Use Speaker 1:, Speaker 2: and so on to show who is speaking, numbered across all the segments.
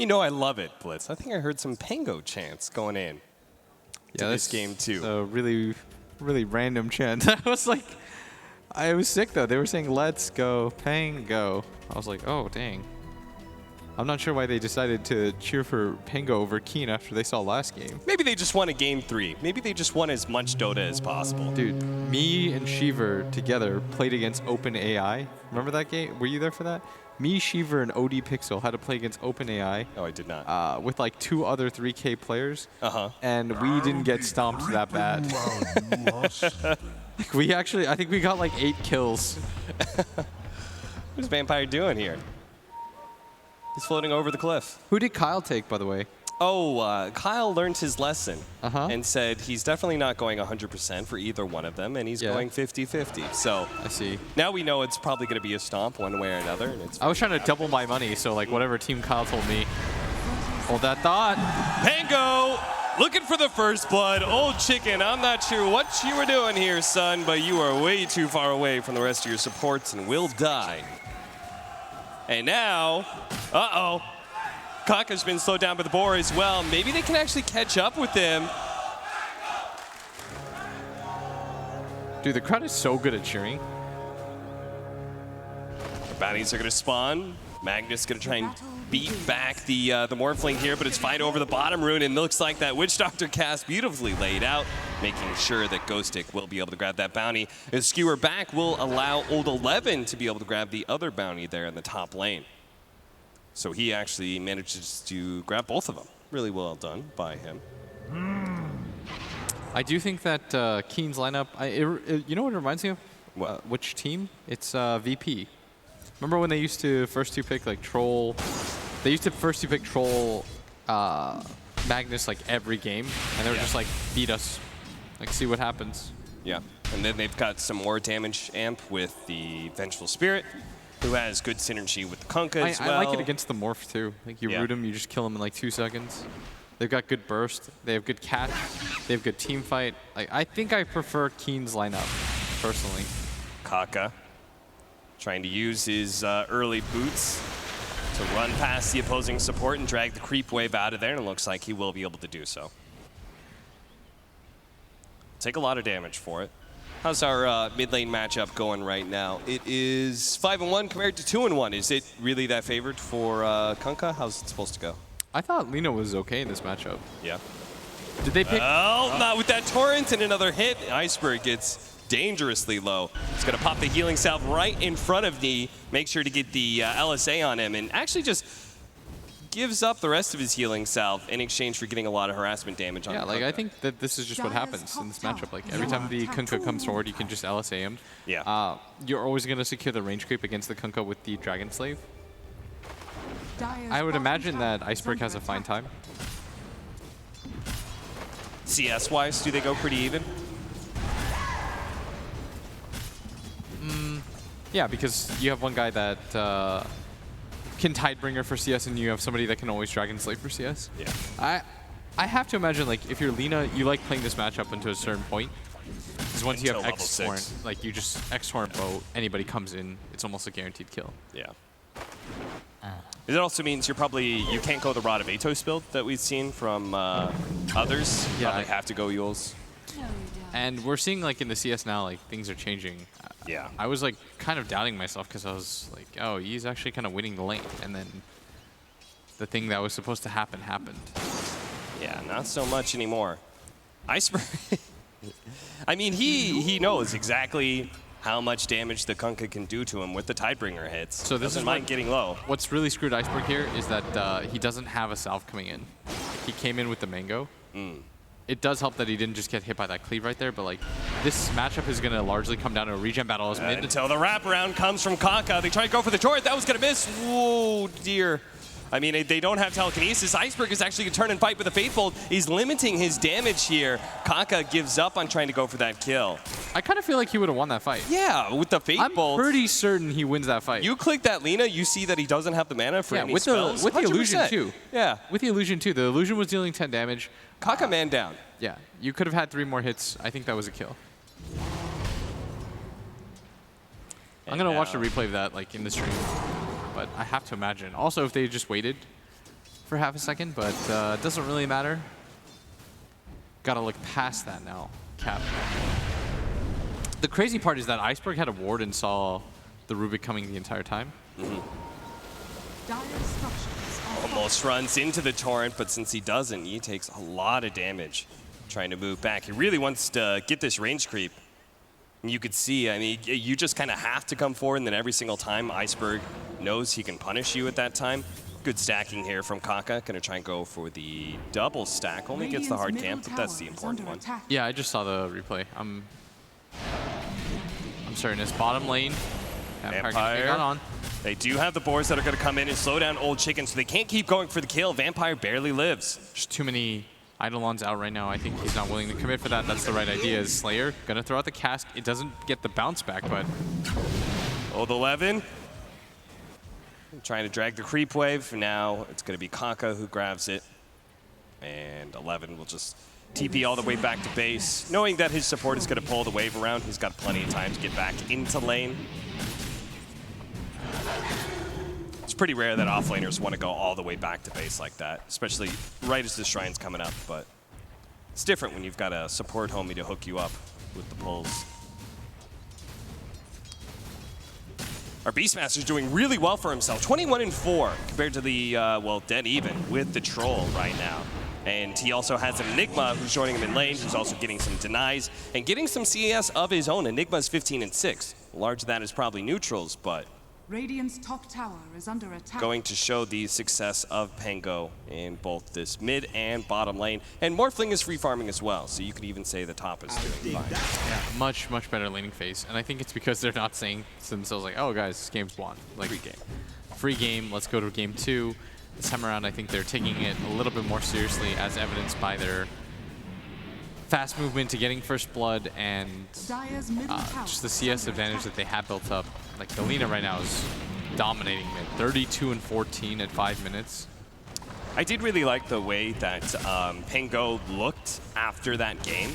Speaker 1: You know I love it, Blitz. I think I heard some Pango chants going in to this game, too.
Speaker 2: A really, really random chant. I was like, I was sick, though. They were saying, let's go, Pango. I was like, oh, dang. I'm not sure why they decided to cheer for Pango over Keen after they saw last game.
Speaker 1: Maybe they just won a game 3. Maybe they just won as much Dota as possible.
Speaker 2: Dude, me and Shiver together played against OpenAI. Remember that game? Were you there for that? Me, Shiver, and OD Pixel had to play against OpenAI.
Speaker 1: Oh, I did not.
Speaker 2: With like 2 other 3K players.
Speaker 1: Uh-huh.
Speaker 2: And we didn't get stomped that bad. We actually, I think we got like 8 kills.
Speaker 1: What's Vampire doing here? He's floating over the cliff.
Speaker 2: Who did Kyle take, by the way?
Speaker 1: Oh, Kyle learned his lesson and said he's definitely not going 100% for either one of them, and he's going 50-50. So
Speaker 2: I see.
Speaker 1: Now we know it's probably going to be a stomp one way or another. And it's
Speaker 2: I was trying to double my money, so like whatever team Kyle told me, hold that thought.
Speaker 1: Pango looking for the first blood. Old chicken, I'm not sure what you were doing here, son, but you are way too far away from the rest of your supports and will die. And now, uh-oh. Kaka's been slowed down by the boar as well. Maybe they can actually catch up with him.
Speaker 2: Dude, the crowd is so good at cheering.
Speaker 1: The bounties are going to spawn. Magnus going to try and beat back the Morphling here, but it's fine over the bottom rune, and looks like that Witch Doctor cast beautifully laid out, making sure that Ghostic will be able to grab that bounty. His Skewer back will allow Old 11 to be able to grab the other bounty there in the top lane. So he actually manages to grab both of them. Really well done by him.
Speaker 2: I do think that Keen's lineup, you know what it reminds me of?
Speaker 1: What?
Speaker 2: Which team? It's VP. Remember when they used to first two pick like Troll? They used to first two pick Troll Magnus like every game, and they were just like, beat us. Like, see what happens.
Speaker 1: Yeah, and then they've got some more damage amp with the Vengeful Spirit, who has good synergy with the Kunkka as well.
Speaker 2: I like it against the Morph, too. Like, you root him, you just kill him in, like, 2 seconds. They've got good burst. They have good catch. They have good team fight. Like, I think I prefer Keen's lineup, personally.
Speaker 1: Kaka trying to use his early boots to run past the opposing support and drag the creep wave out of there, and it looks like he will be able to do so. Take a lot of damage for it. How's our mid lane matchup going right now? It is 5-1 compared to 2-1. Is it really that favored for Kunkka? How's it supposed to go?
Speaker 2: I thought Lina was okay in this matchup.
Speaker 1: Yeah.
Speaker 2: Did they pick?
Speaker 1: Oh, not with that torrent and another hit. Iceberg gets dangerously low. He's going to pop the healing salve right in front of Knee, make sure to get the LSA on him, and actually just gives up the rest of his healing salve in exchange for getting a lot of harassment damage on him.
Speaker 2: Yeah, like I think that this is just what happens in this matchup. Like every time the Kunkka comes forward, you can just LSA him.
Speaker 1: Yeah.
Speaker 2: You're always going to secure the range creep against the Kunkka with the Dragon Slave. I would imagine that Iceberg has a fine time.
Speaker 1: CS-wise, do they go pretty even?
Speaker 2: Yeah, because you have one guy that can Tidebringer for CS, and you have somebody that can always Dragon Slave for CS.
Speaker 1: Yeah.
Speaker 2: I have to imagine, like, if you're Lina, you like playing this matchup until a certain point. Because once you have X-Torrent, like, you just X-Torrent bow, anybody comes in, it's almost a guaranteed kill.
Speaker 1: Yeah. It also means you can't go the Rod of Atos build that we've seen from others.
Speaker 2: Yeah.
Speaker 1: Probably have to go Yules.
Speaker 2: And we're seeing, like, in the CS now, like, things are changing.
Speaker 1: Yeah.
Speaker 2: I was, like, kind of doubting myself because I was like, oh, he's actually kind of winning the lane. And then the thing that was supposed to happen happened.
Speaker 1: Yeah, not so much anymore. Iceberg, I mean, he knows exactly how much damage the Kunkka can do to him with the Tidebringer hits.
Speaker 2: So this
Speaker 1: doesn't mind getting low.
Speaker 2: What's really screwed Iceberg here is that he doesn't have a salve coming in. He came in with the mango. It does help that he didn't just get hit by that cleave right there, but like this matchup is going to largely come down to a regen battle as mid.
Speaker 1: Until the wraparound comes from Kaka. They try to go for the turret. That was going to miss. Whoa, dear. I mean, they don't have telekinesis. Iceberg is actually going to turn and fight with the Faithful. He's limiting his damage here. Kaka gives up on trying to go for that kill.
Speaker 2: I kind of feel like he would have won that fight.
Speaker 1: Yeah, with the Faithful.
Speaker 2: I'm pretty certain he wins that fight.
Speaker 1: You click that Lina, you see that he doesn't have the mana for any
Speaker 2: with
Speaker 1: spells.
Speaker 2: with the illusion too.
Speaker 1: Yeah.
Speaker 2: With the illusion too. The illusion was dealing 10 damage.
Speaker 1: Kaka man down.
Speaker 2: Yeah, you could have had 3 more hits. I think that was a kill. I'm going to watch the replay of that like in the stream. But I have to imagine. Also, if they just waited for half a second, but it doesn't really matter. Gotta look past that now, Cap. The crazy part is that Iceberg had a ward and saw the Rubik coming the entire time.
Speaker 1: Almost runs into the Torrent, but since he doesn't, he takes a lot of damage trying to move back. He really wants to get this range creep. And you could see, I mean, you just kind of have to come forward, and then every single time Iceberg knows he can punish you at that time. Good stacking here from Kaka. Gonna try and go for the double stack. Only gets the hard camp, but that's the important one.
Speaker 2: Yeah, I just saw the replay. I'm certain it's bottom lane.
Speaker 1: Vampire.
Speaker 2: On.
Speaker 1: They do have the boards that are going to come in and slow down Old Chicken, so they can't keep going for the kill. Vampire barely lives.
Speaker 2: There's too many Eidolons out right now. I think he's not willing to commit for that. That's the right idea. Is Slayer gonna throw out the cask? It doesn't get the bounce back, but
Speaker 1: Old 11 trying to drag the creep wave. Now it's going to be Kaka who grabs it, and 11 will just TP all the way back to base, knowing that his support is going to pull the wave around. He's got plenty of time to get back into lane. It's pretty rare that offlaners want to go all the way back to base like that, especially right as the shrine's coming up, but it's different when you've got a support homie to hook you up with the pulls. Our Beastmaster's doing really well for himself, 21-4 compared to the, well, dead even with the Troll right now. And he also has an Enigma who's joining him in lane, who's also getting some denies and getting some CS of his own. Enigma's 15-6. Large of that is probably neutrals, but
Speaker 3: Radiant's top tower is under attack.
Speaker 1: Going to show the success of Pango in both this mid and bottom lane. And Morphling is free farming as well, so you could even say the top is doing fine.
Speaker 2: Yeah, much better laning phase. And I think it's because they're not saying to themselves like, oh guys, this game's won. Like,
Speaker 1: Free game.
Speaker 2: Free game, let's go to game 2. This time around, I think they're taking it a little bit more seriously, as evidenced by their fast movement to getting first blood and just the CS advantage that they have built up. Like, Galena right now is dominating mid, 32-14 at 5 minutes.
Speaker 1: I did really like the way that Pango looked after that game.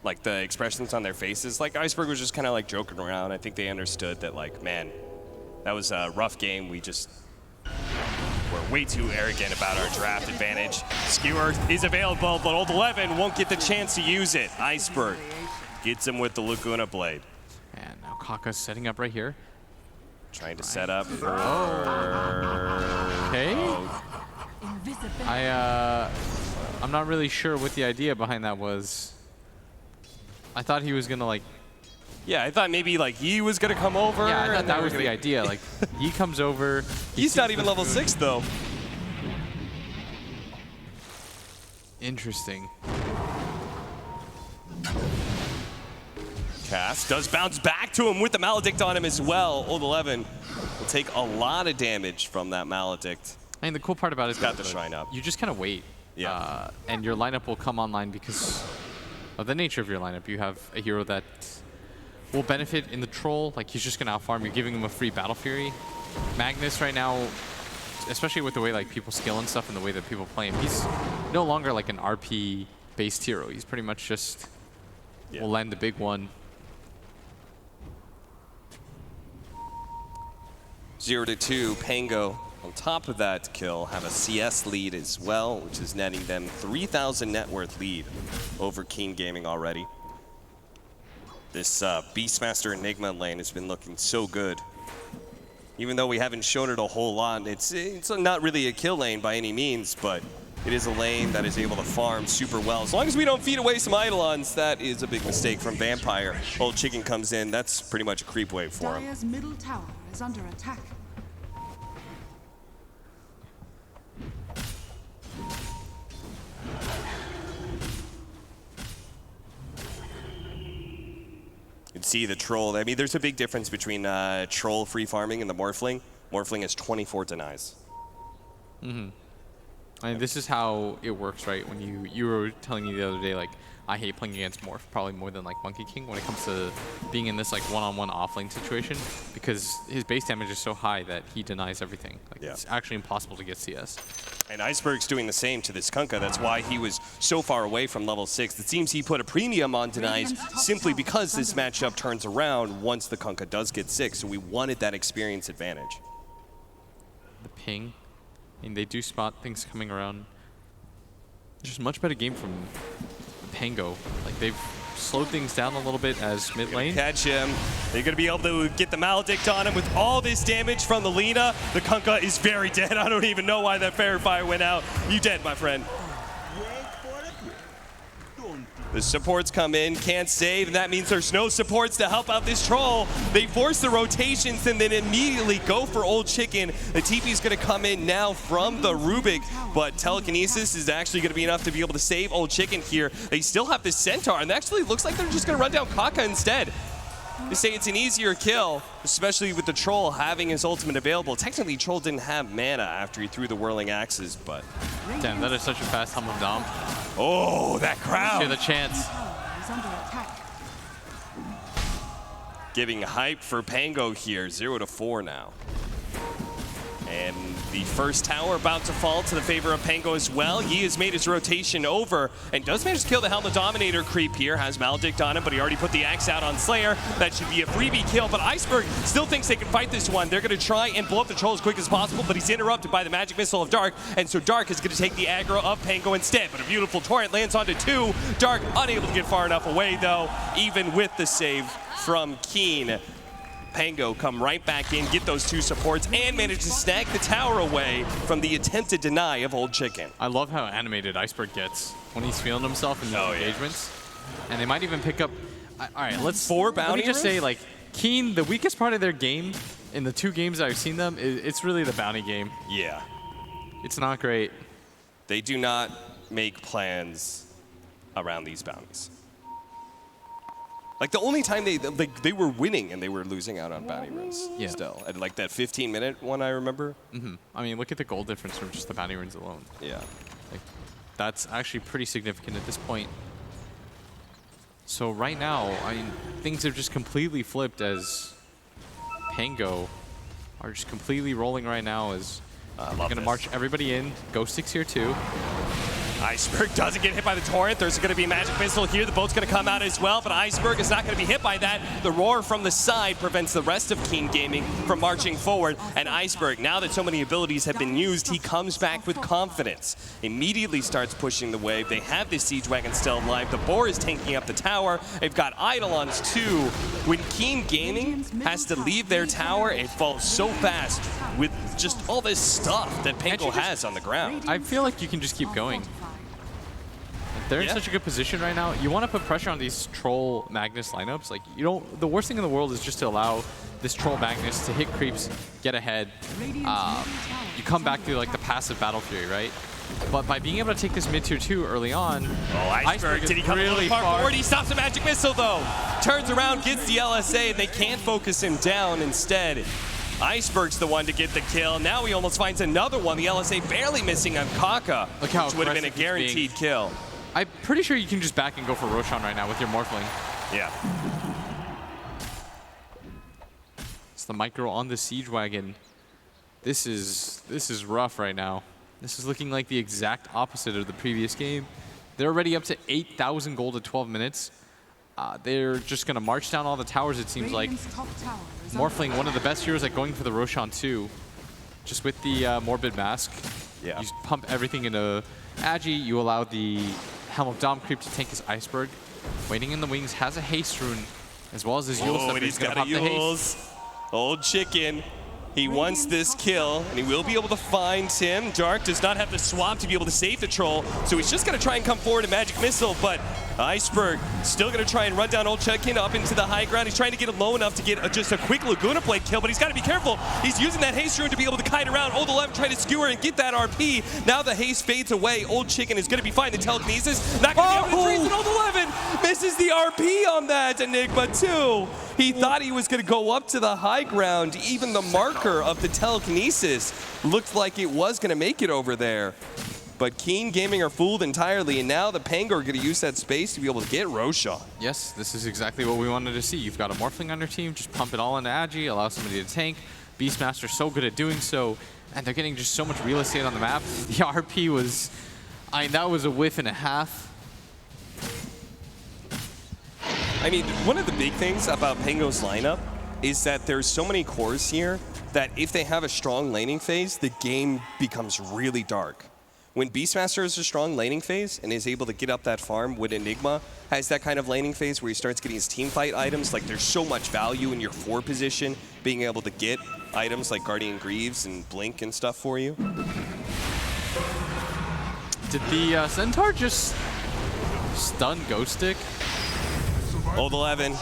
Speaker 1: Like, the expressions on their faces. Like, Iceberg was just kind of like joking around. I think they understood that, like, man, that was a rough game. We just we're way too arrogant about our draft advantage. Skewer is available, but Old 11 won't get the chance to use it. Iceberg gets him with the Laguna Blade.
Speaker 2: And now Kaka's setting up right here.
Speaker 1: Trying to set up for...
Speaker 2: Okay. I'm not really sure what the idea behind that was. I thought he was gonna like...
Speaker 1: Yeah, I thought maybe like he was gonna come over.
Speaker 2: Yeah, I thought that was the idea. Like, he comes over.
Speaker 1: He's not even level 6 though.
Speaker 2: Interesting.
Speaker 1: Cass does bounce back to him with the Maledict on him as well. Old 11 will take a lot of damage from that Maledict.
Speaker 2: I mean, the cool part about it is
Speaker 1: got the shrine up.
Speaker 2: You just kind of wait.
Speaker 1: Yeah.
Speaker 2: And your lineup will come online because of the nature of your lineup. You have a hero that will benefit in the Troll. Like, he's just going to outfarm. You're giving him a free Battle Fury. Magnus right now, especially with the way like people skill and stuff and the way that people play him, he's no longer like an RP-based hero. He's pretty much just will land the big one.
Speaker 1: 0-2, Pango on top of that kill have a CS lead as well, which is netting them 3,000 net worth lead over Keen Gaming already. This Beastmaster Enigma lane has been looking so good. Even though we haven't shown it a whole lot, it's not really a kill lane by any means, but it is a lane that is able to farm super well. As long as we don't feed away some Eidolons, that is a big mistake from Vampire. Old Chicken comes in, that's pretty much a creep wave for him.
Speaker 3: Dire's middle tower is under attack.
Speaker 1: You can see the Troll. I mean, there's a big difference between Troll free farming and the Morphling. Morphling has 24 denies.
Speaker 2: Mm-hmm. I mean, this is how it works, right? When you were telling me the other day, like, I hate playing against Morph probably more than like Monkey King when it comes to being in this like one-on-one offlane situation, because his base damage is so high that he denies everything. Like, it's actually impossible to get CS.
Speaker 1: And Iceberg's doing the same to this Kunkka. That's why he was so far away from level 6. It seems he put a premium on denies simply because this matchup turns around once the Kunkka does get 6. So we wanted that experience advantage.
Speaker 2: The ping. And they do spot things coming around. Just much better game from Pango. Like they've slowed things down a little bit as mid lane.
Speaker 1: Catch him. They're going to be able to get the Maledict on him with all this damage from the Lina. The Kunkka is very dead. I don't even know why that Fairy Fire went out. You dead, my friend. The supports come in, can't save, and that means there's no supports to help out this troll. They force the rotations and then immediately go for Old Chicken. The TP is going to come in now from the Rubik, but Telekinesis is actually going to be enough to be able to save Old Chicken here. They still have the Centaur, and actually looks like they're just going to run down Kaka instead. They say it's an easier kill, especially with the Troll having his ultimate available. Technically, Troll didn't have mana after he threw the Whirling Axes, but...
Speaker 2: Damn, that is such a fast hum of Dom.
Speaker 1: Oh, that crowd!
Speaker 2: Hear the chants.
Speaker 3: Is under attack.
Speaker 1: Giving hype for Pango here, 0-4 now. And the first tower about to fall to the favor of Pango as well. Yi has made his rotation over and does manage to kill the Helmet Dominator creep here. Has Maledict on him, but he already put the axe out on Slayer. That should be a freebie kill, but Iceberg still thinks they can fight this one. They're going to try and blow up the Troll as quick as possible, but he's interrupted by the Magic Missile of Dark, and so Dark is going to take the aggro of Pango instead. But a beautiful Torrent lands onto 2. Dark unable to get far enough away, though, even with the save from Keen. Pango come right back in, get those 2 supports, and manage to snag the tower away from the attempted deny of Old Chicken.
Speaker 2: I love how animated Iceberg gets when he's feeling himself in these engagements. And they might even pick up... all right, let's...
Speaker 1: 4
Speaker 2: Let
Speaker 1: bounty
Speaker 2: me just
Speaker 1: rooms?
Speaker 2: say, like, Keen, the weakest part of their game, in the 2 games I've seen them, it's really the bounty game.
Speaker 1: Yeah.
Speaker 2: It's not great.
Speaker 1: They do not make plans around these bounties. Like the only time they were winning and they were losing out on bounty runes still. At like that 15-minute one I remember.
Speaker 2: I mean, look at the goal difference from just the bounty runes alone.
Speaker 1: Yeah.
Speaker 2: Like, that's actually pretty significant at this point. So right now, I mean, things have just completely flipped as Pango are just completely rolling right now as they're going to march everybody in. Ghost Stick's here too.
Speaker 1: Iceberg doesn't get hit by the Torrent. There's going to be a Magic Missile here. The boat's going to come out as well, but Iceberg is not going to be hit by that. The roar from the side prevents the rest of Keen Gaming from marching forward. And Iceberg, now that so many abilities have been used, he comes back with confidence. Immediately starts pushing the wave. They have this Siege Wagon still alive. The Boar is tanking up the tower. They've got Eidolons too. When Keen Gaming has to leave their tower, it falls so fast with just all this stuff that Pango has on the ground.
Speaker 2: I feel like you can just keep going. They're in such a good position right now. You want to put pressure on these Troll Magnus lineups. Like, you don't. The worst thing in the world is just to allow this Troll Magnus to hit creeps, get ahead. You come back through like the passive Battle Fury, right? But by being able to take this mid tier 2 early on,
Speaker 1: Iceberg, did he come really far forward? He stops a Magic Missile though. Turns around, gets the LSA, and they can't focus him down instead. Iceberg's the one to get the kill. Now he almost finds another one. The LSA barely missing on Kaka, which would have been a guaranteed kill.
Speaker 2: I'm pretty sure you can just back and go for Roshan right now with your Morphling.
Speaker 1: Yeah.
Speaker 2: It's the micro on the Siege Wagon. This is rough right now. This is looking like the exact opposite of the previous game. They're already up to 8,000 gold at 12 minutes. They're just going to march down all the towers, it seems like. Morphling, one of the best heroes at going for the Roshan too. Just with the Morbid Mask.
Speaker 1: Yeah.
Speaker 2: You pump everything into Agi. You allow the Helm of Dom creep to tank his Iceberg. Waiting in the wings, has a haste rune, as well as his Yule stuff.
Speaker 1: And he's got a Yule's. Old Chicken. He wants this kill, and he will be able to find him. Dark does not have the swap to be able to save the Troll, so he's just going to try and come forward and Magic Missile, but Iceberg still going to try and run down Old Chicken up into the high ground. He's trying to get it low enough to get just a quick Laguna Blade kill, but he's got to be careful. He's using that haste rune to be able to kite around. Old 11 trying to skewer and get that RP. Now the haste fades away. Old Chicken is going to be fine. The Telekinesis not going to be able to freeze it. Old 11 misses the RP on that Enigma too. He thought he was going to go up to the high ground. Even the marker of the Telekinesis looked like it was going to make it over there. But Keen Gaming are fooled entirely, and now the Pango are going to use that space to be able to get Roshan.
Speaker 2: Yes, this is exactly what we wanted to see. You've got a Morphling on your team, just pump it all into Agi, allow somebody to tank. Beastmaster's so good at doing so, and they're getting just so much real estate on the map. The RP was, I mean, that was a whiff and a half.
Speaker 1: I mean, one of the big things about Pango's lineup is that there's so many cores here that if they have a strong laning phase, the game becomes really dark. When Beastmaster has a strong laning phase and is able to get up that farm, when Enigma has that kind of laning phase where he starts getting his team fight items, like there's so much value in your 4 position, being able to get items like Guardian Greaves and Blink and stuff for you.
Speaker 2: Did the Centaur just stun Ghost Stick?
Speaker 1: Old 11.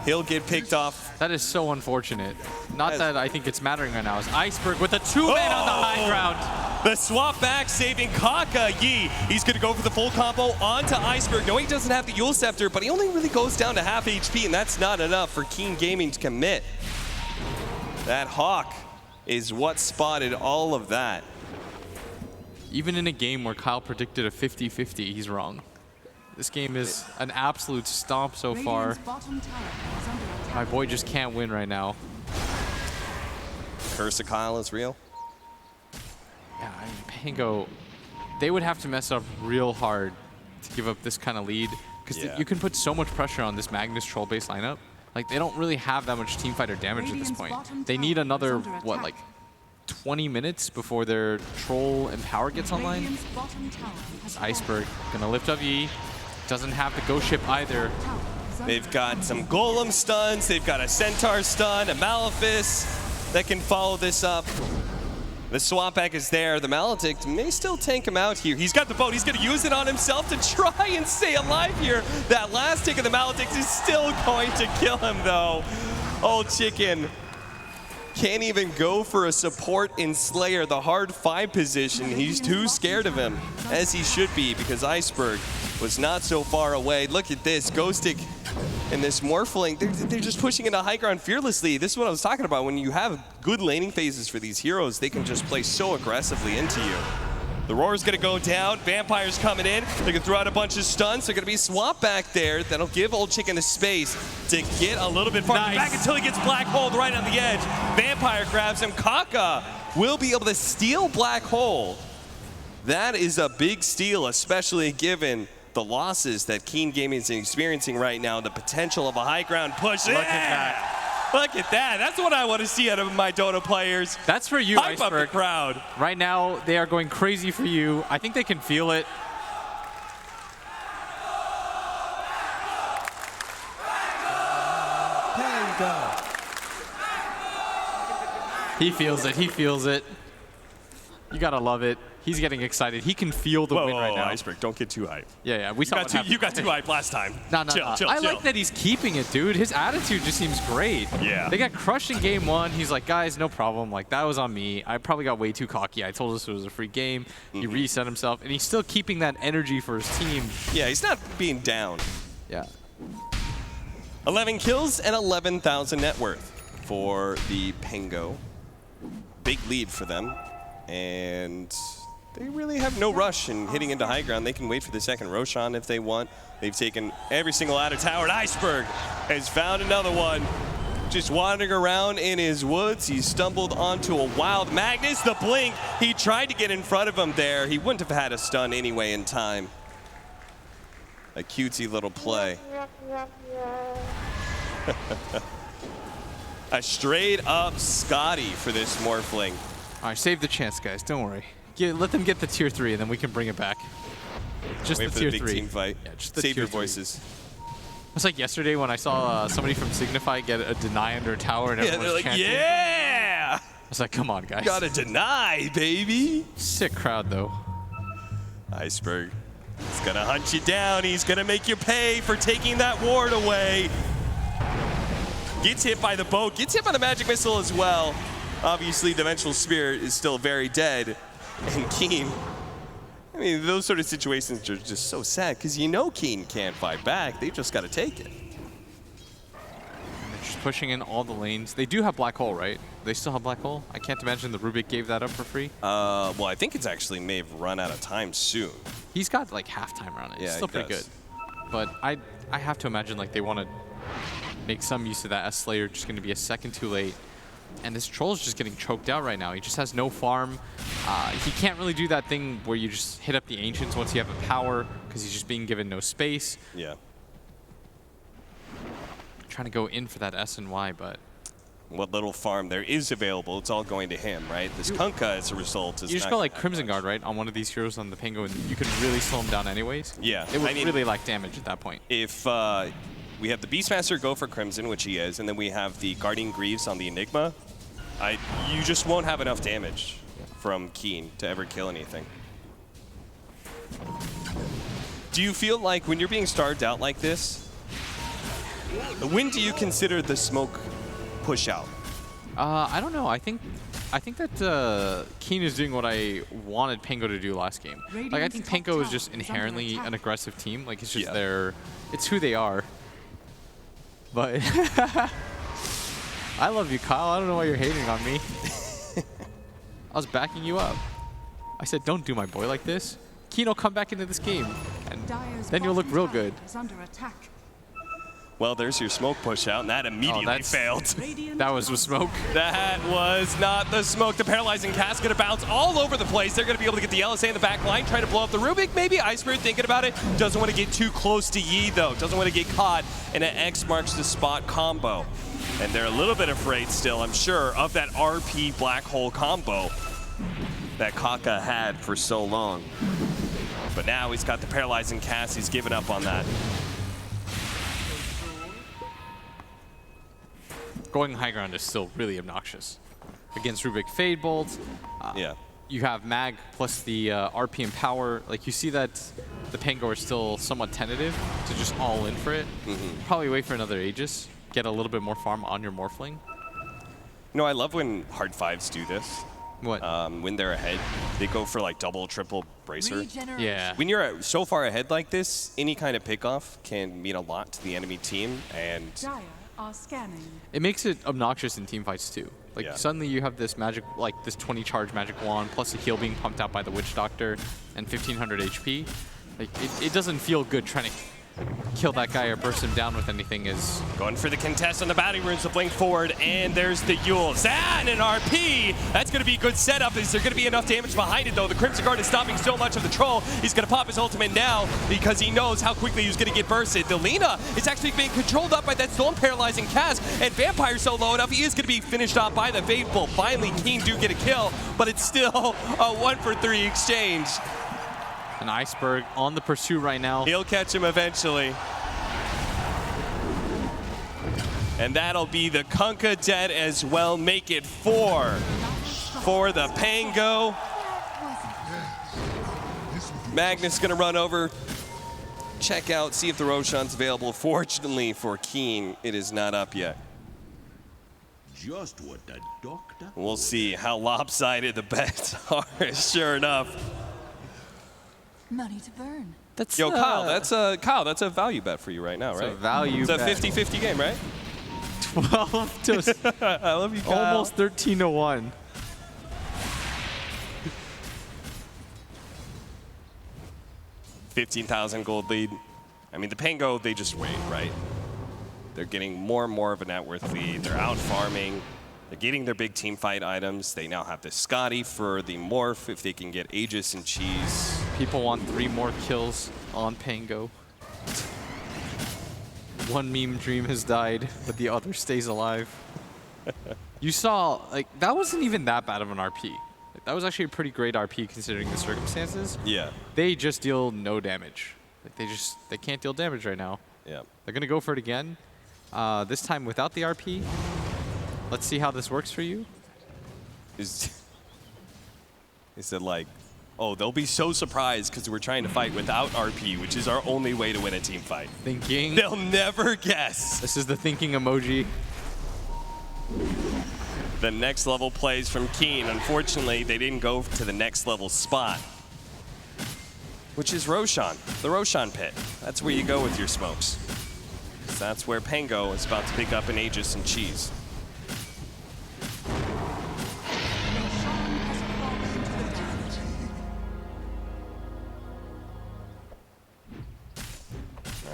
Speaker 1: He'll get picked off.
Speaker 2: That is so unfortunate. Not that I think it's mattering right now. It's Iceberg with a 2-man on the high ground.
Speaker 1: The swap back saving Kaka. Yi, he's going to go for the full combo onto Iceberg. No, he doesn't have the Yule Scepter, but he only really goes down to half HP, and that's not enough for Keen Gaming to commit. That Hawk is what spotted all of that.
Speaker 2: Even in a game where Kyle predicted a 50-50, he's wrong. This game is an absolute stomp so far. My boy just can't win right now.
Speaker 1: Curse of Kyle is real.
Speaker 2: Yeah, I mean, Pango, they would have to mess up real hard to give up this kind of lead. Because you can put so much pressure on this Magnus troll-based lineup. Like, they don't really have that much teamfighter damage at this point. They need another, what, like 20 minutes before their troll and power gets online? Iceberg gonna lift up Yi. Doesn't have the ghost ship either.
Speaker 1: They've got some golem stuns, they've got a centaur stun, a Malefice that can follow this up. The swap back is there. The Maledict may still tank him out here. He's got the boat. He's going to use it on himself to try and stay alive here. That last tick of the Maledict is still going to kill him, though. Old Chicken can't even go for a support in Slayer, the hard 5 position. He's too scared of him, as he should be, because Iceberg was not so far away. Look at this. Ghostic and this Morphling, they're just pushing into high ground fearlessly. This is what I was talking about. When you have good laning phases for these heroes, they can just play so aggressively into you. The Roar's gonna go down. Vampire's coming in. They can throw out a bunch of stuns. They're gonna be swap back there. That'll give Old Chicken the space to get a little bit farther back until he gets Black Hole right on the edge. Vampire grabs him. Kaka will be able to steal Black Hole. That is a big steal, especially given the losses that Keen Gaming is experiencing right now, the potential of a high ground push.
Speaker 2: Look at that.
Speaker 1: Look at that. That's what I want to see out of my Dota players.
Speaker 2: That's for you,
Speaker 1: Hype up the
Speaker 2: Iceberg.
Speaker 1: crowd.
Speaker 2: Right now, they are going crazy for you. I think they can feel it. He feels it. He feels it. You gotta love it. He's getting excited. He can feel the win right now.
Speaker 1: Iceberg, don't get too hyped.
Speaker 2: Yeah, we saw
Speaker 1: You got too hyped last time.
Speaker 2: No.
Speaker 1: Chill.
Speaker 2: I like that he's keeping it, dude. His attitude just seems great.
Speaker 1: Yeah.
Speaker 2: They got crushed in game 1. He's like, guys, no problem. Like, that was on me. I probably got way too cocky. I told us it was a free game. He reset himself, and he's still keeping that energy for his team.
Speaker 1: Yeah, he's not being down.
Speaker 2: Yeah.
Speaker 1: 11 kills and 11,000 net worth for the Pango. Big lead for them. And they really have no rush in hitting into high ground. They can wait for the second Roshan if they want. They've taken every single outer tower. And Iceberg has found another one. Just wandering around in his woods. He stumbled onto a wild Magnus. The blink, he tried to get in front of him there. He wouldn't have had a stun anyway in time. A cutesy little play. A straight up Scotty for this Morphling.
Speaker 2: All right, save the chance, guys. Don't worry. Let them get the tier 3, and then we can bring it back. Just
Speaker 1: Wait
Speaker 2: the
Speaker 1: for
Speaker 2: tier
Speaker 1: the big
Speaker 2: 3.
Speaker 1: team fight.
Speaker 2: Yeah, just the
Speaker 1: Save
Speaker 2: tier
Speaker 1: your
Speaker 2: 3.
Speaker 1: voices.
Speaker 2: It's like yesterday when I saw somebody from Signify get a deny under a tower, and
Speaker 1: Yeah,
Speaker 2: everyone
Speaker 1: they're
Speaker 2: was
Speaker 1: like,
Speaker 2: chanting.
Speaker 1: yeah!
Speaker 2: I was like, come on, guys.
Speaker 1: Gotta deny, baby.
Speaker 2: Sick crowd, though.
Speaker 1: Iceberg. He's gonna hunt you down. He's gonna make you pay for taking that ward away. Gets hit by the boat. Gets hit by the magic missile as well. Obviously, the Vengeful Spirit is still very dead. And Keen, I mean, those sort of situations are just so sad because you know Keen can't fight back. They just got to take it.
Speaker 2: And they're just pushing in all the lanes. They do have Black Hole, right? They still have Black Hole? I can't imagine the Rubik gave that up for free.
Speaker 1: Well, I think it's actually may have run out of time soon.
Speaker 2: He's got like halftime around it.
Speaker 1: Yeah,
Speaker 2: It's still
Speaker 1: he
Speaker 2: pretty
Speaker 1: does.
Speaker 2: good. But I have to imagine like they want to make some use of that, as Slayer just going to be a second too late. And this Troll's just getting choked out right now. He just has no farm. He can't really do that thing where you just hit up the Ancients once you have a power, because he's just being given no space.
Speaker 1: Yeah.
Speaker 2: Trying to go in for that S and Y, but
Speaker 1: what little farm there is available, it's all going to him, right? This Kunkka, as a result, is
Speaker 2: You just
Speaker 1: not
Speaker 2: got like
Speaker 1: gonna
Speaker 2: Crimson
Speaker 1: have much.
Speaker 2: Guard, right, on one of these heroes on the Pango, and you could really slow him down anyways.
Speaker 1: Yeah,
Speaker 2: It would
Speaker 1: I mean,
Speaker 2: really lack damage at that point.
Speaker 1: If we have the Beastmaster go for Crimson, which he is, and then we have the Guardian Greaves on the Enigma, you just won't have enough damage from Keen to ever kill anything. Do you feel like when you're being starved out like this, when do you consider the smoke push out?
Speaker 2: I don't know. I think that Keen is doing what I wanted Pango to do last game. Like, I think Pango is just inherently an aggressive team. Like, it's just it's who they are. But I love you, Kyle. I don't know why you're hating on me. I was backing you up. I said, don't do my boy like this. Keen will come back into this game, and
Speaker 3: Dire's
Speaker 2: then you'll look
Speaker 3: bottom
Speaker 2: real
Speaker 3: tower
Speaker 2: good.
Speaker 3: is under attack.
Speaker 1: Well, there's your smoke push out, and that immediately
Speaker 2: that's-
Speaker 1: failed.
Speaker 3: Radiant
Speaker 2: That was with smoke.
Speaker 1: That was not the smoke. The paralyzing cast going to bounce all over the place. They're going to be able to get the LSA in the back line, try to blow up the Rubik. Maybe Ice Spirit thinking about it. Doesn't want to get too close to Yi, though. Doesn't want to get caught in an X marks the spot combo. And they're a little bit afraid still, I'm sure, of that RP black hole combo that Kaka had for so long. But now he's got the paralyzing cast. He's given up on that.
Speaker 2: Going high ground is still really obnoxious. Against Rubik Fade Bolt,
Speaker 1: Yeah.
Speaker 2: you have Mag plus the RP and power. Like, you see that the Pango are still somewhat tentative to just all in for it. Probably wait for another Aegis, get a little bit more farm on your Morphling.
Speaker 1: You know, I love when hard fives do this.
Speaker 2: What?
Speaker 1: When they're ahead, they go for like double, triple bracer.
Speaker 2: Yeah.
Speaker 1: When you're so far ahead like this, any kind of pickoff can mean a lot to the enemy team. And
Speaker 3: Dire are scanning.
Speaker 2: It makes it obnoxious in team fights too. Like,
Speaker 1: Yeah.
Speaker 2: suddenly you have this magic, like this 20 charge magic wand plus a heal being pumped out by the Witch Doctor and 1500 HP. Like, it doesn't feel good trying to kill that guy or burst him down with anything. Is
Speaker 1: going for the contest on the batting runes to blink forward, and there's the Yules. And an RP! That's going to be a good setup. Is there going to be enough damage behind it, though? The Crimson Guard is stopping so much of the troll. He's going to pop his ultimate now because he knows how quickly he's going to get bursted. The Lina is actually being controlled up by that Storm Paralyzing cast, and Vampire so low enough, he is going to be finished off by the Faithful. Finally, Keen do get a kill, but it's still a 1-for-3 exchange.
Speaker 2: an Iceberg on the pursuit right now.
Speaker 1: He'll catch him eventually. And that'll be the Kunkka dead as well. Make it 4 for the Pango. Magnus gonna run over, check out, see if the Roshan's available. Fortunately for Keen, it is not up yet.
Speaker 4: Just what the doctor.
Speaker 1: We'll see how lopsided the bets are, sure enough.
Speaker 5: Money to burn.
Speaker 2: That's
Speaker 1: Yo, Kyle, that's a value bet for you right now,
Speaker 2: that's
Speaker 1: right?
Speaker 2: a value
Speaker 1: It's a
Speaker 2: bet.
Speaker 1: 50-50 game, right?
Speaker 2: 12 to
Speaker 1: I love you, Kyle.
Speaker 2: almost 13 to 1.
Speaker 1: $15,000 gold lead. I mean, the Pango, they just wait, right? They're getting more and more of a net worth lead. They're out farming. They're getting their big team fight items. They now have the Scotty for the Morph if they can get Aegis and Cheese.
Speaker 2: People want 3 more kills on Pango. One meme dream has died, but the other stays alive. You saw, like, that wasn't even that bad of an RP. Like, that was actually a pretty great RP considering the circumstances.
Speaker 1: Yeah,
Speaker 2: They just deal no damage. Like, they can't deal damage right now.
Speaker 1: yeah.
Speaker 2: They're gonna go for it again. This time without the RP. Let's see how this works for you.
Speaker 1: Is it like, oh, they'll be so surprised because we're trying to fight without RP, which is our only way to win a team fight.
Speaker 2: Thinking.
Speaker 1: They'll never guess.
Speaker 2: This is the thinking emoji.
Speaker 1: The next level plays from Keen. Unfortunately, they didn't go to the next level spot, which is Roshan, the Roshan pit. That's where you go with your smokes. That's where Pango is about to pick up an Aegis and Cheese.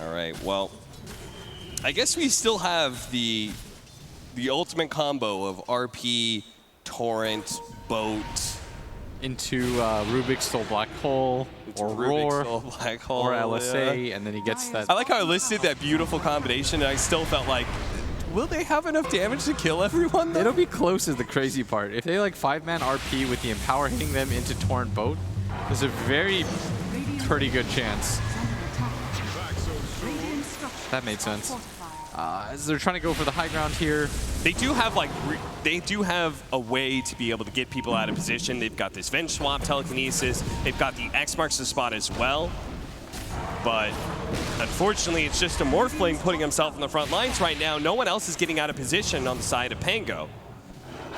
Speaker 1: All right, well, I guess we still have the ultimate combo of RP, Torrent, Boat,
Speaker 2: Into Rubik's Soul Black Hole, or
Speaker 1: Rubik's
Speaker 2: Roar,
Speaker 1: Soul Black Hole,
Speaker 2: or LSA,
Speaker 1: yeah.
Speaker 2: and then he gets that.
Speaker 1: I like how I listed that beautiful combination, and I still felt like, will they have enough damage to kill everyone, though?
Speaker 2: It'll be close is the crazy part. If they like 5-man RP with the Empower hitting them into Torrent Boat, there's a pretty good chance. That made sense. As they're trying to go for the high ground here.
Speaker 1: They do have a way to be able to get people out of position. They've got this Venge Swap telekinesis. They've got the X marks the spot as well. But unfortunately, it's just a Morphling putting himself in the front lines right now. No one else is getting out of position on the side of Pango.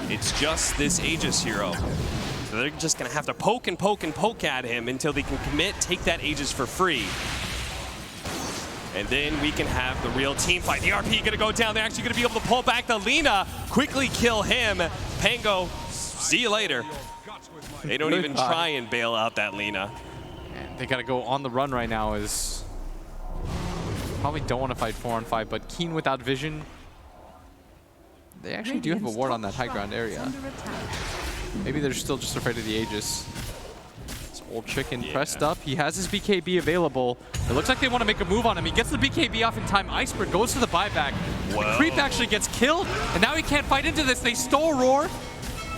Speaker 1: It's just this Aegis hero. So they're just going to have to poke and poke and poke at him until they can commit, take that Aegis for free. And then we can have the real team fight. The RP going to go down. They're actually going to be able to pull back the Lina, quickly kill him. Pango, see you later. They don't even try and bail out that Lina.
Speaker 2: They got to go on the run right now. Is probably don't want to fight 4-on-5, but Keen without vision. They actually do have a ward on that high ground area. Maybe they're still just afraid of the Aegis. This old chicken pressed up. He has his BKB available. It looks like they want to make a move on him. He gets the BKB off in time. Iceberg goes to the buyback.
Speaker 1: Whoa.
Speaker 2: The creep actually gets killed, and now he can't fight into this. They stole Roar.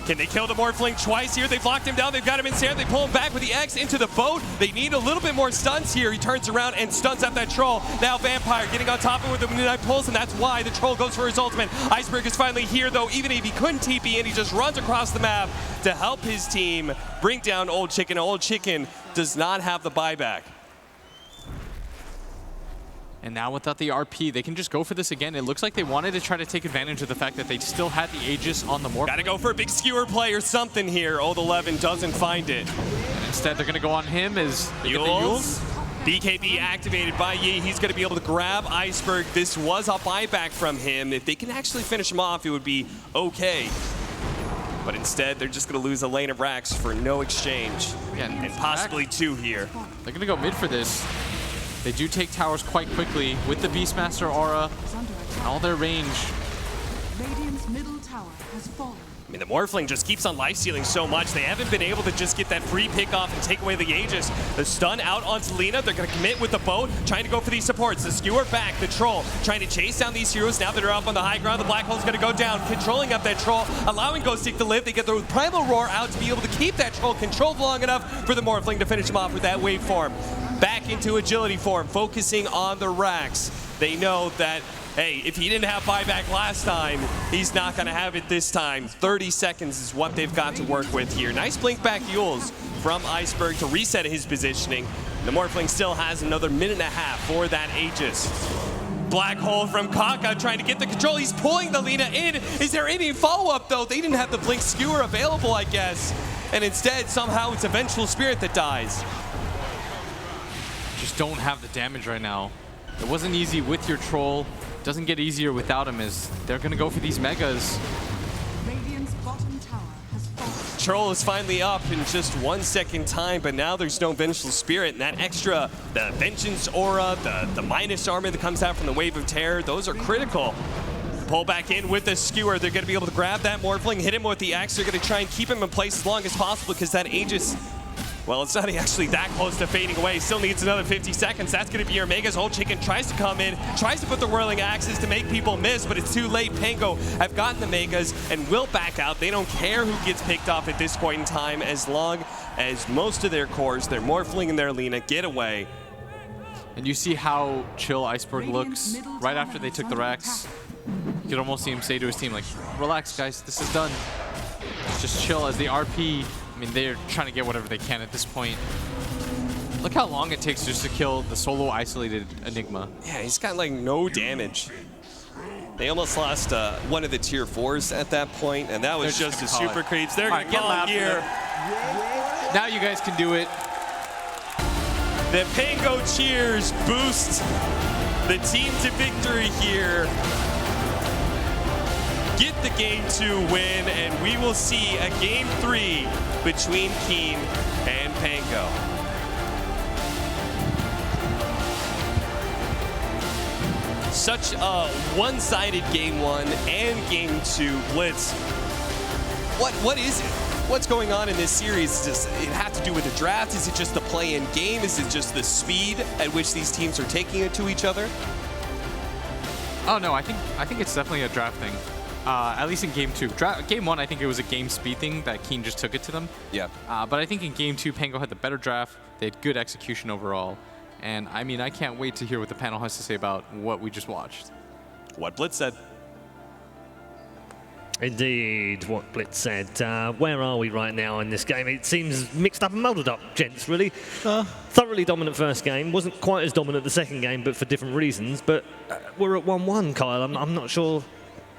Speaker 1: Can they kill the Morphling twice here? They've locked him down. They've got him in sand. They pull him back with the X into the boat. They need a little bit more stuns here. He turns around and stuns up that Troll. Now Vampire getting on top of it with the Midnight Pulse, and that's why the Troll goes for his ultimate. Iceberg is finally here, though. Even if he couldn't TP in, he just runs across the map to help his team bring down Old Chicken. Old Chicken does not have the buyback.
Speaker 2: And now without the RP, they can just go for this again. It looks like they wanted to try to take advantage of the fact that they still had the Aegis on the Morph.
Speaker 1: Gotta go for a big skewer play or something here. Old 11 doesn't find it.
Speaker 2: And instead, they're going to go on him as they get the Yules.
Speaker 1: BKB activated by Yi. He's going to be able to grab Iceberg. This was a buyback from him. If they can actually finish him off, it would be okay. But instead, they're just going to lose a lane of racks for no exchange.
Speaker 2: Yeah,
Speaker 1: and possibly two here.
Speaker 2: They're going to go mid for this. They do take towers quite quickly with the Beastmaster aura and all their range.
Speaker 3: Radiant's middle tower has fallen.
Speaker 1: I mean, the Morphling just keeps on life-stealing so much. They haven't been able to just get that free pick-off and take away the Aegis. The stun out onto Lina. They're going to commit with the boat, trying to go for these supports. The Skewer back, the Troll, trying to chase down these heroes. Now that they're up on the high ground, the Black Hole's going to go down, controlling up that Troll, allowing Ghostic to live. They get the Primal Roar out to be able to keep that Troll controlled long enough for the Morphling to finish him off with that waveform. Back into agility form, focusing on the racks. They know that, hey, if he didn't have buyback last time, he's not going to have it this time. 30 seconds is what they've got to work with here. Nice blink back Yules from Iceberg to reset his positioning. The Morphling still has another minute and a half for that Aegis. Black Hole from Kaka trying to get the control. He's pulling the Lina in. Is there any follow-up, though? They didn't have the blink skewer available, I guess. And instead, somehow, it's a Vengeful Spirit that dies.
Speaker 2: Just don't have the damage right now. It wasn't easy with your Troll. Doesn't get easier without him as they're going to go for these Megas.
Speaker 3: Radiant's bottom tower has fallen.
Speaker 1: Troll is finally up in just 1 second time, but now there's no Vengeful Spirit, and that extra, the Vengeance Aura, the minus armor that comes out from the Wave of Terror, those are critical. Pull back in with the Skewer. They're going to be able to grab that Morphling, hit him with the X. They're going to try and keep him in place as long as possible because that Aegis, well, it's not actually that close to fading away. Still needs another 50 seconds. That's going to be your Megas. Old Chicken tries to come in, tries to put the whirling axes to make people miss, but it's too late. Pango have gotten the Megas and will back out. They don't care who gets picked off at this point in time as long as most of their cores, their Morphling and their Lina, get away.
Speaker 2: And you see how chill Iceberg looks right after they took the racks. You could almost see him say to his team, like, relax, guys, this is done. Just chill as the RP. I mean, they're trying to get whatever they can at this point. Look how long it takes just to kill the solo isolated Enigma.
Speaker 1: Yeah, he's got like no damage. They almost lost one of the tier 4s at that point, and that was just a super creeps. They're going to call it here.
Speaker 2: Now you guys can do it.
Speaker 1: The Pango cheers boost the team to victory here. Get the game 2 win, and we will see a game 3 between Keen and Pango. Such a one-sided game 1 and game 2 blitz. What is it? What's going on in this series? Does it have to do with the draft? Is it just the play-in game? Is it just the speed at which these teams are taking it to each other?
Speaker 2: Oh no, I think it's definitely a draft thing. At least in game 2. Game 1, I think it was a game speed thing that Keen just took it to them.
Speaker 1: Yeah.
Speaker 2: But I think in game 2, Pango had the better draft. They had good execution overall. And I mean, I can't wait to hear what the panel has to say about what we just watched.
Speaker 1: What Blitz said.
Speaker 4: Indeed, what Blitz said. Where are we right now in this game? It seems mixed up and muddled up, gents, really. Thoroughly dominant first game. Wasn't quite as dominant the second game, but for different reasons. But we're at 1-1, Kyle. I'm not sure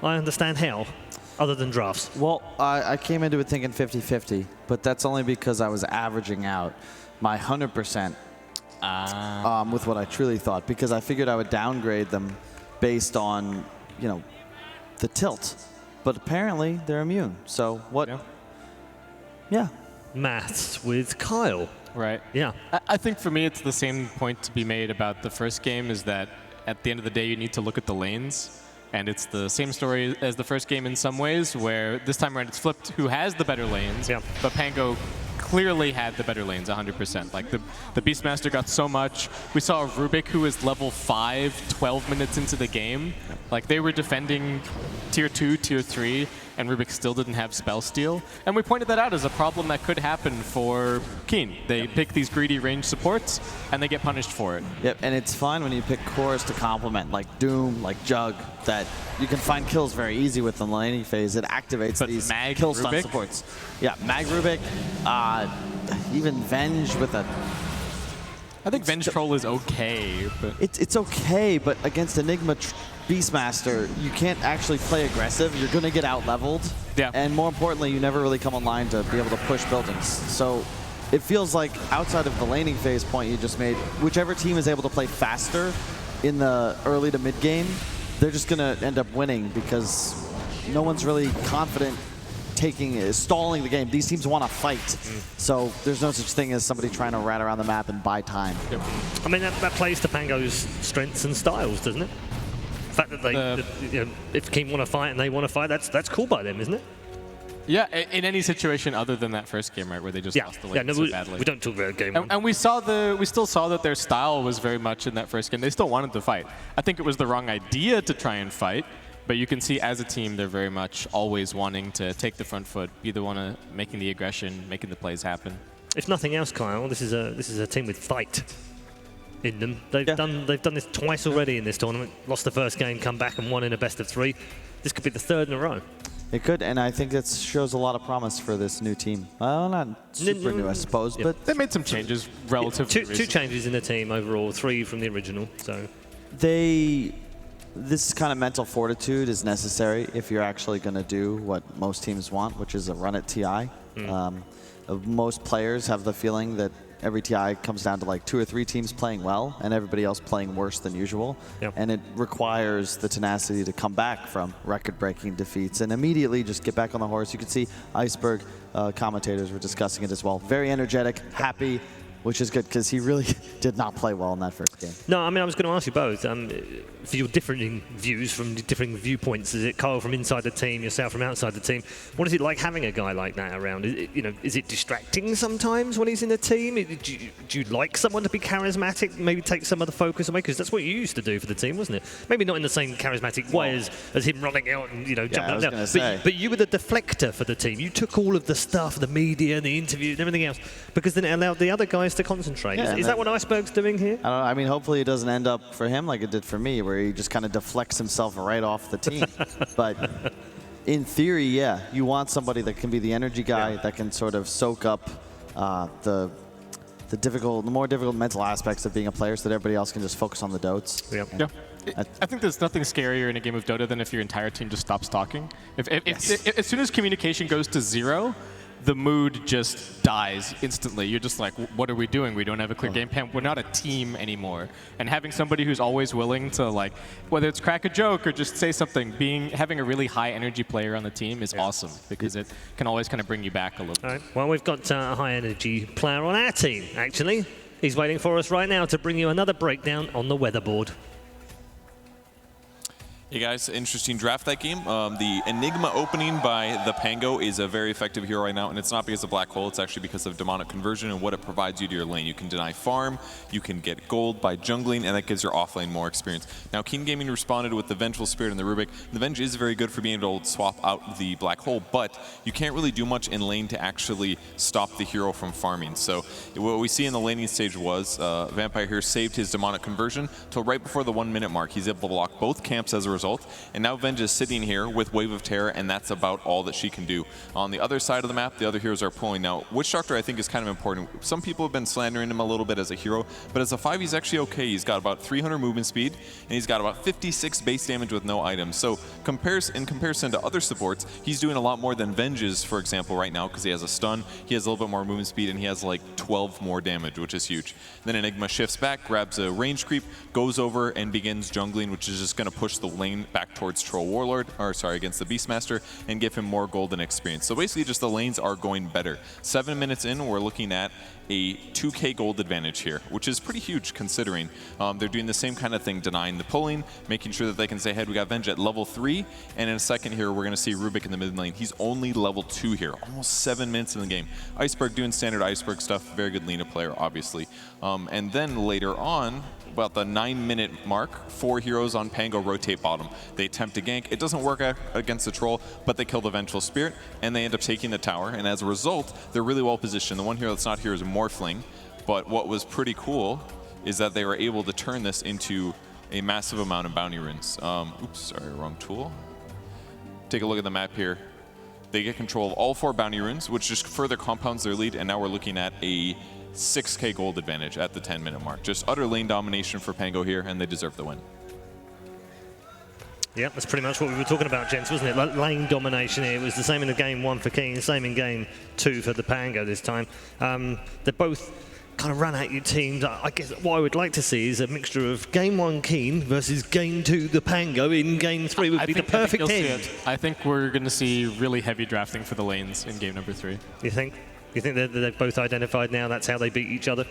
Speaker 4: I understand how, other than drafts.
Speaker 5: Well, I came into it thinking 50-50, but that's only because I was averaging out my 100% with what I truly thought, because I figured I would downgrade them based on, you know, the tilt. But apparently they're immune. So what? Yeah.
Speaker 4: Maths with Kyle.
Speaker 6: Right.
Speaker 4: Yeah.
Speaker 6: I think for me, it's the same point to be made about the first game, is that at the end of the day, you need to look at the lanes. And it's the same story as the first game in some ways, where this time around it's flipped who has the better lanes.
Speaker 4: Yeah.
Speaker 6: But Pango clearly had the better lanes 100%. Like the Beastmaster got so much. We saw Rubik, who is level 5, 12 minutes into the game. Like they were defending tier 2, tier 3, and Rubik still didn't have spell steal. And we pointed that out as a problem that could happen for Keen. They pick these greedy range supports, and they get punished for it.
Speaker 5: Yep, and it's fine when you pick cores to complement, like Doom, like Jug, that you can find kills very easy with the laning phase. It activates
Speaker 6: But
Speaker 5: these
Speaker 6: Mag
Speaker 5: kill stun
Speaker 6: Rubik?
Speaker 5: supports. Yeah, Mag Rubik, even Venge with a...
Speaker 6: I think Venge Troll is okay, but
Speaker 5: It's okay, but against Enigma Beastmaster, you can't actually play aggressive. You're going to get out-leveled.
Speaker 6: Yeah.
Speaker 5: And more importantly, you never really come online to be able to push buildings. So it feels like outside of the laning phase point you just made, whichever team is able to play faster in the early to mid game, they're just going to end up winning because no one's really confident stalling the game. These teams want to fight. So there's no such thing as somebody trying to rat around the map and buy time.
Speaker 4: I mean, that plays to Pango's strengths and styles, doesn't it? The fact that they, you know, if Keen want to fight and they want to fight, that's cool by them, isn't it?
Speaker 6: yeah, in any situation other than that first game, right, where they just lost the lane
Speaker 4: no,
Speaker 6: so badly.
Speaker 4: we don't talk about game one.
Speaker 6: And we still saw that their style was very much in that first game. They still wanted to fight. I think it was the wrong idea to try and fight, but you can see as a team they're very much always wanting to take the front foot, be the one making the aggression, making the plays happen.
Speaker 4: If nothing else, Kyle, this is a team with fight in them. They've done this twice already in this tournament. Lost the first game, come back and won in a best of 3. This could be the 3rd in a row.
Speaker 5: It could, and I think that shows a lot of promise for this new team. Well, not super new, I suppose, but
Speaker 6: They made some changes relatively
Speaker 4: Two changes in the team overall, 3 from the original. So
Speaker 5: this kind of mental fortitude is necessary if you're actually going to do what most teams want, which is a run at TI. Most players have the feeling that every TI comes down to like 2 or 3 teams playing well and everybody else playing worse than usual.
Speaker 4: Yep.
Speaker 5: And it requires the tenacity to come back from record-breaking defeats and immediately just get back on the horse. You can see Iceberg commentators were discussing it as well. Very energetic, happy, which is good because he really did not play well in that first game.
Speaker 4: no, I mean I was going to ask you both for your differing views from differing viewpoints. Is it Kyle from inside the team, yourself from outside the team? What is it like having a guy like that around? Is it distracting sometimes when he's in the team? Do you like someone to be charismatic, maybe take some of the focus away? Because that's what you used to do for the team, wasn't it? Maybe not in the same charismatic way as him running out and jumping up and down. But you were the deflector for the team. You took all of the stuff, the media, the interviews, and everything else, because then it allowed the other guys to concentrate.
Speaker 5: Yeah,
Speaker 4: is that what Iceberg's doing here?
Speaker 5: I don't know. I mean, hopefully it doesn't end up for him like it did for me, where he just kind of deflects himself right off the team. But in theory, yeah, you want somebody that can be the energy guy, that can sort of soak up the more difficult mental aspects of being a player, so that everybody else can just focus on the dotes.
Speaker 6: Yeah. I think there's nothing scarier in a game of Dota than if your entire team just stops talking. If as soon as communication goes to 0, the mood just dies instantly. You're just like, what are we doing? We don't have a clear game plan. We're not a team anymore. And having somebody who's always willing to, like, whether it's crack a joke or just say something, having a really high energy player on the team is awesome because it can always kind of bring you back a little.
Speaker 4: All right. Well, we've got a high energy player on our team, actually. He's waiting for us right now to bring you another breakdown on the weatherboard.
Speaker 7: Hey guys, interesting draft that game. The Enigma opening by the Pango is a very effective hero right now, and it's not because of Black Hole, it's actually because of Demonic Conversion and what it provides you to your lane. You can deny farm, you can get gold by jungling, and that gives your offlane more experience. Now, Keen Gaming responded with the Vengeful Spirit and the Rubik. The Venge is very good for being able to swap out the Black Hole, but you can't really do much in lane to actually stop the hero from farming. So what we see in the laning stage was Vampire here saved his Demonic Conversion till right before the 1 minute mark. He's able to block both camps as a result, and now Venge is sitting here with Wave of Terror, and that's about all that she can do. On the other side of the map, the other heroes are pulling. Now, Witch Doctor I think is kind of important. Some people have been slandering him a little bit as a hero, but as a 5 he's actually okay. He's got about 300 movement speed, and he's got about 56 base damage with no items. So in comparison to other supports, he's doing a lot more than Venge's, for example, right now, because he has a stun, he has a little bit more movement speed, and he has like 12 more damage, which is huge. Then Enigma shifts back, grabs a range creep, goes over and begins jungling, which is just going to push the lane back towards Troll Warlord, or sorry, against the Beastmaster, and give him more golden experience. So basically just the lanes are going better. 7 minutes in, we're looking at a 2k gold advantage here, which is pretty huge considering they're doing the same kind of thing, denying the pulling, making sure that they can say, hey, we got Venge at level 3, and in a second here, we're going to see Rubik in the mid lane. He's only level 2 here, almost 7 minutes in the game. Iceberg doing standard Iceberg stuff, very good Lina player, obviously. And then later on, about the 9 minute mark, 4 heroes on Pango rotate bottom. They attempt to gank. It doesn't work out against the troll, but they kill the Vengeful Spirit, and they end up taking the tower. And as a result, they're really well positioned. The one hero that's not here is Morphling, but what was pretty cool is that they were able to turn this into a massive amount of bounty runes. Oops, sorry, wrong tool. Take a look at the map here. They get control of all 4 bounty runes, which just further compounds their lead, and now we're looking at a 6k gold advantage at the 10 minute mark. Just utter lane domination for Pango here, and they deserve the win.
Speaker 4: Yeah, that's pretty much what we were talking about, gents, wasn't it? Lane domination here. It was the same in the game 1 for Keen, same in game 2 for the Pango this time. They're both kind of run at you teams. I guess what I would like to see is a mixture of game 1 Keen versus game 2 the Pango in game 3 would be the perfect end.
Speaker 6: I think we're going to see really heavy drafting for the lanes in game number 3.
Speaker 4: You think? You think they're both identified now? That's how they beat each other?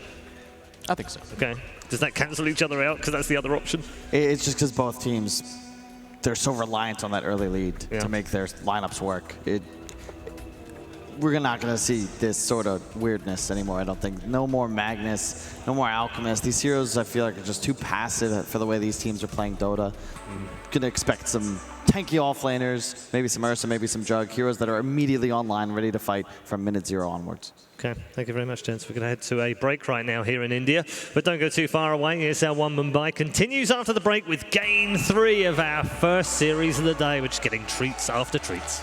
Speaker 6: I think so.
Speaker 4: Okay. Does that cancel each other out? Because that's the other option.
Speaker 5: It's just because both teams, they're so reliant on that early lead to make their lineups work. We're not going to see this sort of weirdness anymore, I don't think. No more Magnus, no more Alchemist. These heroes, I feel like, are just too passive for the way these teams are playing Dota. Going to expect some tanky offlaners, maybe some Ursa, maybe some Jug. Heroes that are immediately online, ready to fight from minute 0 onwards.
Speaker 4: Okay, thank you very much, gents. We're going to head to a break right now here in India, but don't go too far away. ESL One Mumbai continues after the break with game 3 of our first series of the day, which is getting treats after treats.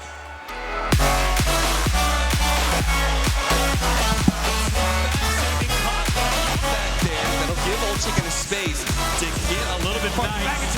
Speaker 1: Give Old Chicken a space to get a little bit back.